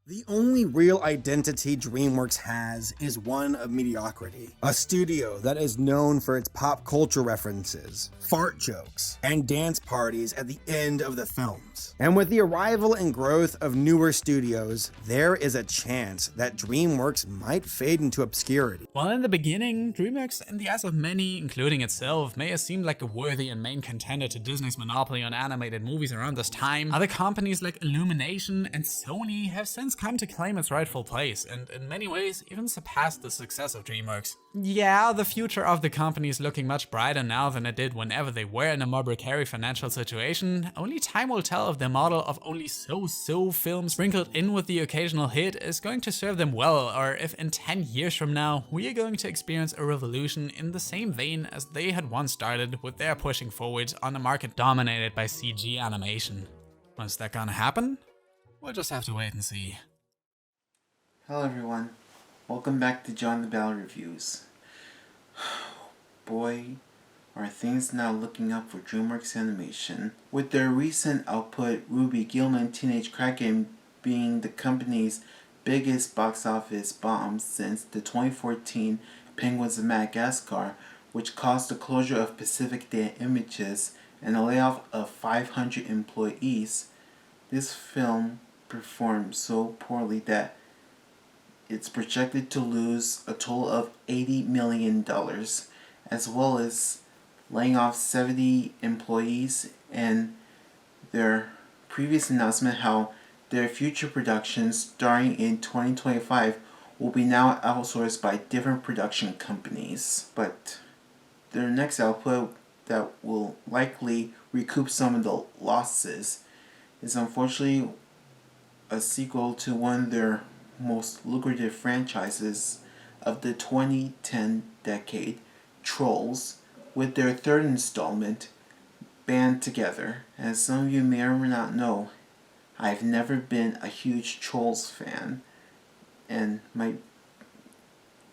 The only real identity DreamWorks has is one of mediocrity. A studio that is known for its pop culture references, fart jokes, and dance parties at the end of the films. And with the arrival and growth of newer studios, there is a chance that DreamWorks might fade into obscurity. While in the beginning, DreamWorks, in the eyes of many, including itself, may have seemed like a worthy and main contender to Disney's monopoly on animated movies around this time, other companies like Illumination and Sony have since come to claim its rightful place, and in many ways even surpassed the success of DreamWorks. Yeah, the future of the company is looking much brighter now than it did whenever they were in a more precarious financial situation. Only time will tell if their model of only so-so films sprinkled in with the occasional hit is going to serve them well, or if in 10 years from now we are going to experience a revolution in the same vein as they had once started with their pushing forward on a market dominated by CG animation. Is that gonna happen? We'll just have to wait and see. Hello everyone, welcome back to John the Bell Reviews. Boy, are things now looking up for DreamWorks Animation. With their recent output, RWBY Gilman Teenage Kraken being the company's biggest box office bomb since the 2014 Penguins of Madagascar, which caused the closure of Pacific Day Images and a layoff of 500 employees. This film performed so poorly that it's projected to lose a total of $80 million, as well as laying off 70 employees, and their previous announcement how their future productions starting in 2025 will be now outsourced by different production companies. But their next output that will likely recoup some of the losses is unfortunately a sequel to one of their most lucrative franchises of the 2010 decade, Trolls, with their third installment, Band Together. As some of you may or may not know, I've never been a huge Trolls fan and might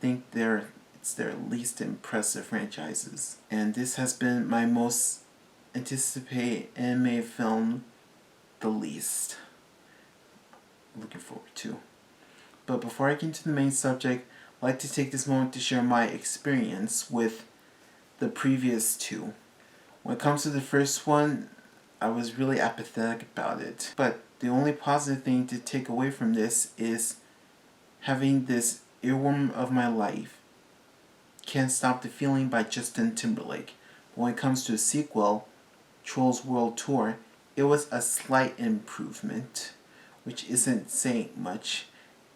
think it's their least impressive franchises. And this has been my most anticipated anime film the least. Looking forward to. But before I get into the main subject, I'd like to take this moment to share my experience with the previous two. When it comes to the first one, I was really apathetic about it. But the only positive thing to take away from this is having this earworm of my life, Can't Stop the Feeling by Justin Timberlake. When it comes to a sequel, Trolls World Tour, it was a slight improvement, which isn't saying much.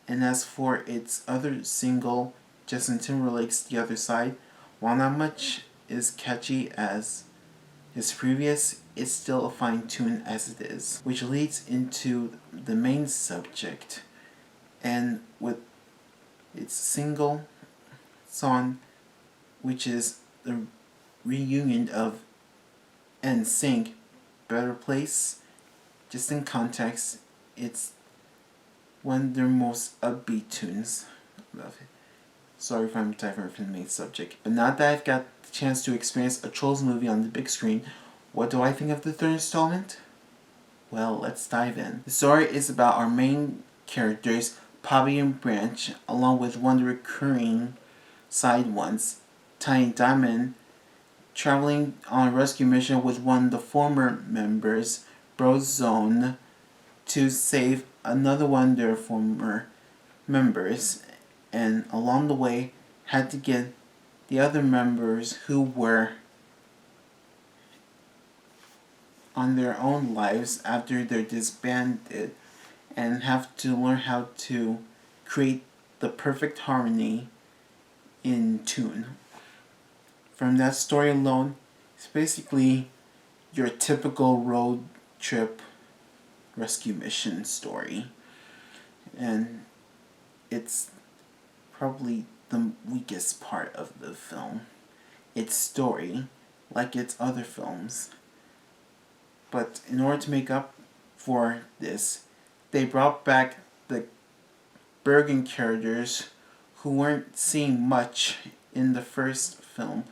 And as for its other single, Justin Timberlake's The Other Side, while not much is catchy as his previous, it's still a fine tune as it is. Which leads into the main subject. And with its single song, which is the reunion of NSYNC, Better Place. Just in context, it's one of their most upbeat tunes. Love it. Sorry if I'm diverting from the main subject. But now that I've got the chance to experience a Trolls movie on the big screen, what do I think of the third installment? Well, let's dive in. The story is about our main characters, Poppy and Branch, along with one of the recurring side ones, Tiny Diamond, traveling on a rescue mission with one of the former members, Brozone, to save another one of their former members, and along the way had to get the other members who were on their own lives after they're disbanded, and have to learn how to create the perfect harmony in tune. From that story alone, it's basically your typical road trip rescue mission story. And it's probably the weakest part of the film. Its story, like its other films. But in order to make up for this, they brought back the Bergen characters who weren't seen much in the first film,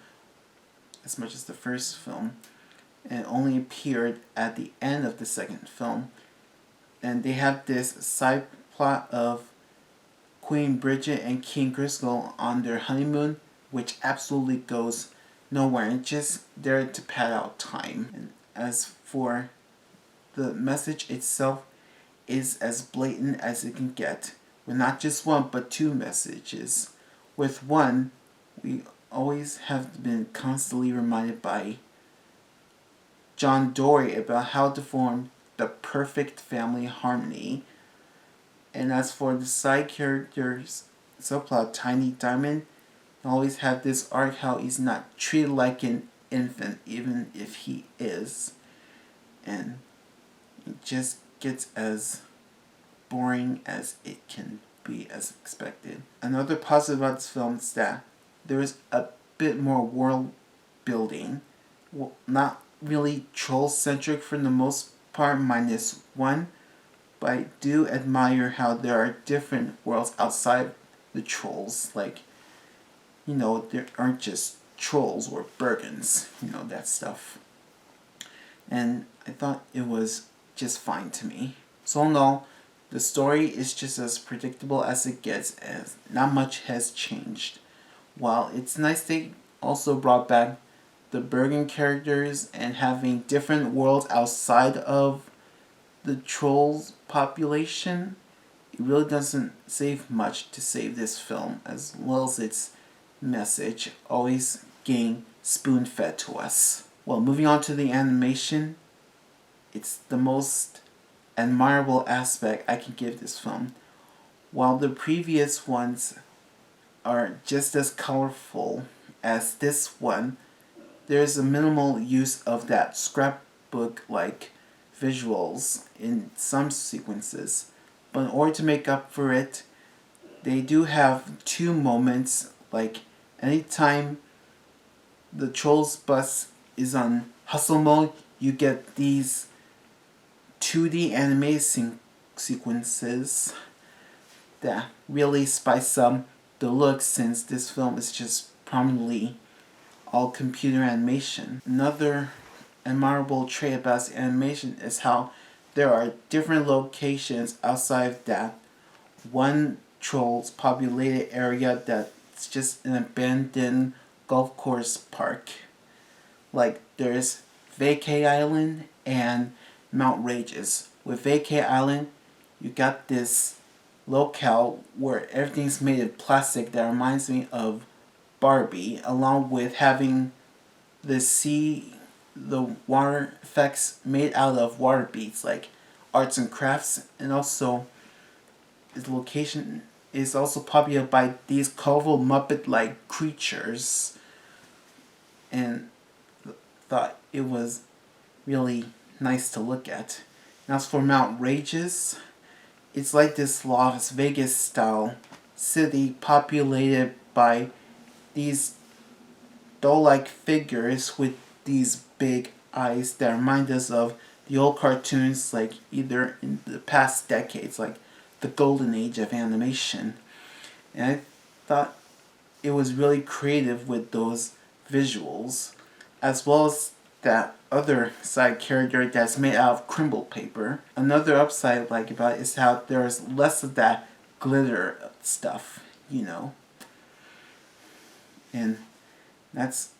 as much as the first film, and only appeared at the end of the second film. And they have this side plot of Queen Bridget and King Griswold on their honeymoon, which absolutely goes nowhere and just there to pad out time. And as for the message itself, is as blatant as it can get, with not just one but two messages. With one, we always have been constantly reminded by John Dory about how to form the perfect family harmony. And as for the side characters subplot, Tiny Diamond always have this arc how he's not treated like an infant even if he is. And it just gets as boring as it can be as expected. Another positive about this film is that there is a bit more world building. Well, not really troll centric for the most part, minus one, but I do admire how there are different worlds outside the trolls. Like, there aren't just trolls or Bergens, that stuff. And I thought it was just fine to me. So in all, the story is just as predictable as it gets, as not much has changed. While it's nice they also brought back the Bergen characters and having different worlds outside of the trolls population, it really doesn't save much to save this film, as well as its message always getting spoon-fed to us. Well, moving on to the animation, it's the most admirable aspect I can give this film. While the previous ones are just as colorful as this one, there's a minimal use of that scrapbook-like visuals in some sequences. But in order to make up for it, they do have two moments, like anytime the Trolls bus is on hustle mode, you get these 2D animated sequences that really spice up the look, since this film is just prominently all computer animation. Another admirable trait about the animation is how there are different locations outside of that one Trolls populated area that's just an abandoned golf course park. Like there's Vacay Island and Mount Rages. With Vacay Island, you got this locale where everything's made of plastic that reminds me of Barbie, along with having the water effects made out of water beads, like arts and crafts, and also the location is also populated by these colorful Muppet-like creatures, and thought it was really nice to look at. And as for Mount Rages, it's like this Las Vegas style city populated by these doll-like figures with these big eyes that remind us of the old cartoons, like either in the past decades, like the golden age of animation. And I thought it was really creative with those visuals, as well as that other side character that's made out of crumble paper. Another upside I like about it is how there's less of that glitter stuff, And that's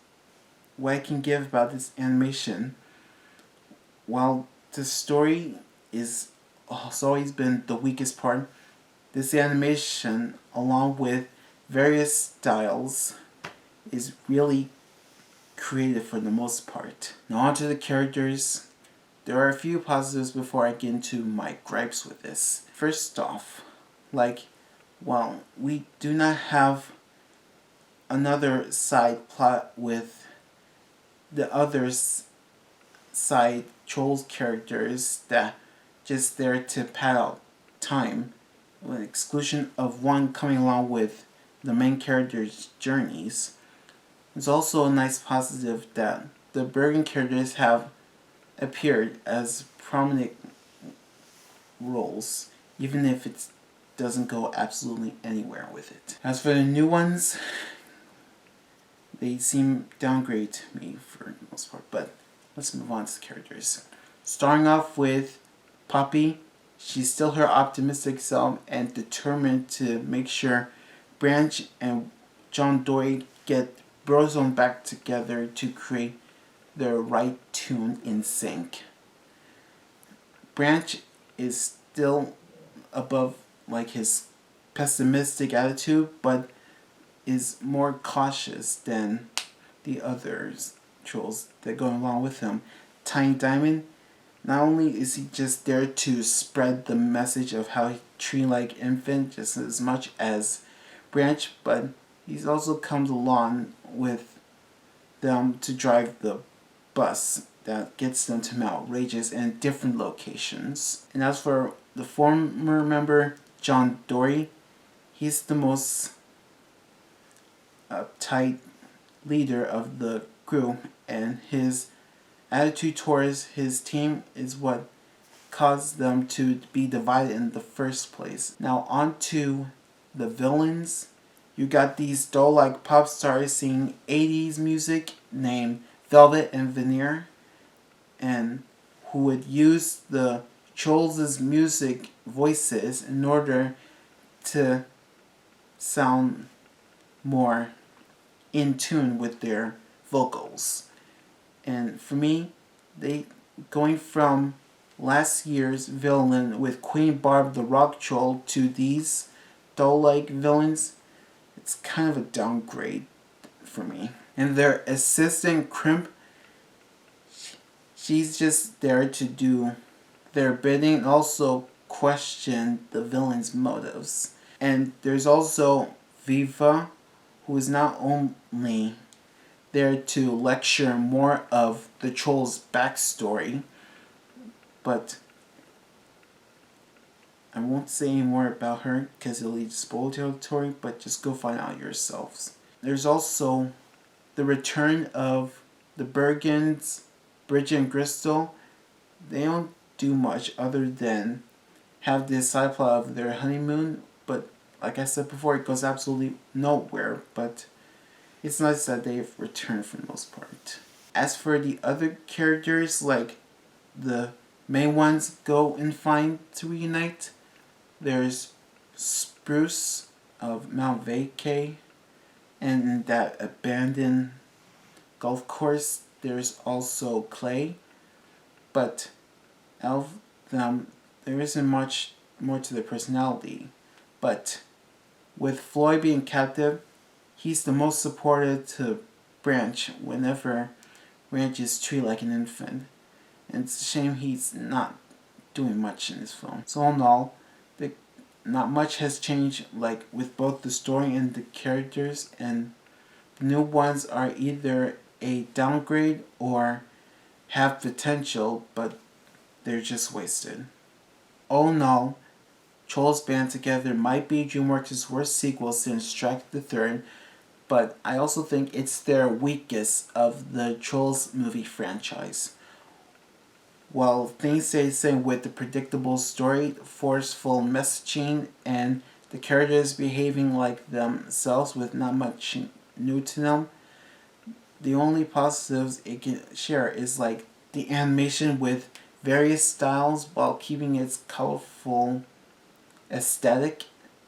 what I can give about this animation. While the story has always been the weakest part, this animation, along with various styles, is really creative for the most part. Now on to the characters. There are a few positives before I get into my gripes with this. First off, we do not have another side plot with the other side Trolls characters that just there to pad out time, with exclusion of one coming along with the main character's journeys. It's also a nice positive that the Bergen characters have appeared as prominent roles, even if it doesn't go absolutely anywhere with it. As for the new ones, they seem downgraded to me for the most part, but let's move on to the characters. Starting off with Poppy, she's still her optimistic self and determined to make sure Branch and John Dorie get Brozone back together to create the right tune in sync. Branch is still above like his pessimistic attitude, but is more cautious than the others trolls that go along with him. Tiny Diamond, not only is he just there to spread the message of how he tree-like infant just as much as Branch, but he also comes along with them to drive the bus that gets them to Mount Rages and different locations. And as for the former member, John Dorie, he's the most uptight leader of the group, and his attitude towards his team is what caused them to be divided in the first place. Now on to the villains. You got these doll-like pop stars singing 80s music named Velvet and Veneer, and who would use the Trolls' music voices in order to sound more in tune with their vocals. And for me, they going from last year's villain with Queen Barb the Rock Troll to these doll-like villains, it's kind of a downgrade for me. And their assistant Crimp, she's just there to do their bidding and also question the villain's motives. And there's also Viva, who is not only there to lecture more of the troll's backstory, but I won't say any more about her because it'll lead to spoiler territory, but just go find out yourselves. There's also the return of the Bergens, Bridget and Crystal. They don't do much other than have this side plot of their honeymoon, but like I said before, it goes absolutely nowhere, but it's nice that they've returned for the most part. As for the other characters, like the main ones go and find to reunite, there's Spruce of Mount Vacay, and that abandoned golf course, there's also Clay, but out of them, there isn't much more to their personality. But with Floyd being captive, he's the most supportive to Branch whenever Branch is treated like an infant. And it's a shame he's not doing much in this film. So all in all, not much has changed, like with both the story and the characters, and the new ones are either a downgrade or have potential, but they're just wasted. All in all, Trolls Band Together might be DreamWorks' worst sequel since Strike the Third, but I also think it's their weakest of the Trolls movie franchise. While things stay the same with the predictable story, forceful messaging, and the characters behaving like themselves with not much new to them, the only positives it can share is like the animation with various styles while keeping its colorful aesthetic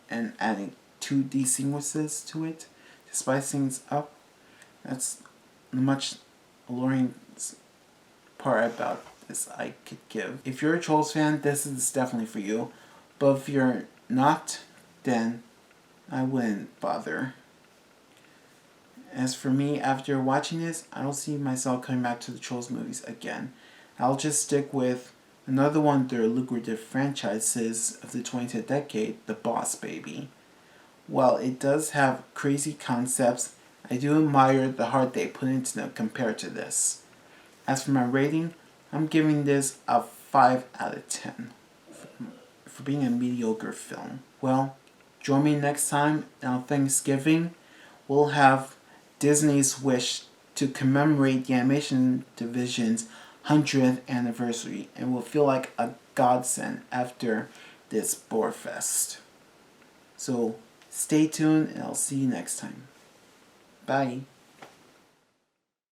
and adding 2D sequences to it to spice things up. That's the much alluring part about this I could give. If you're a Trolls fan, this is definitely for you. But if you're not, then I wouldn't bother. As for me, after watching this, I don't see myself coming back to the Trolls movies again. I'll just stick with another one of their lucrative franchises of the 20th decade, The Boss Baby. While it does have crazy concepts, I do admire the heart they put into them compared to this. As for my rating, I'm giving this a 5 out of 10 for being a mediocre film. Well, join me next time on Thanksgiving. We'll have Disney's Wish to commemorate the animation division's 100th anniversary, and will feel like a godsend after this Boar Fest. So stay tuned, and I'll see you next time. Bye.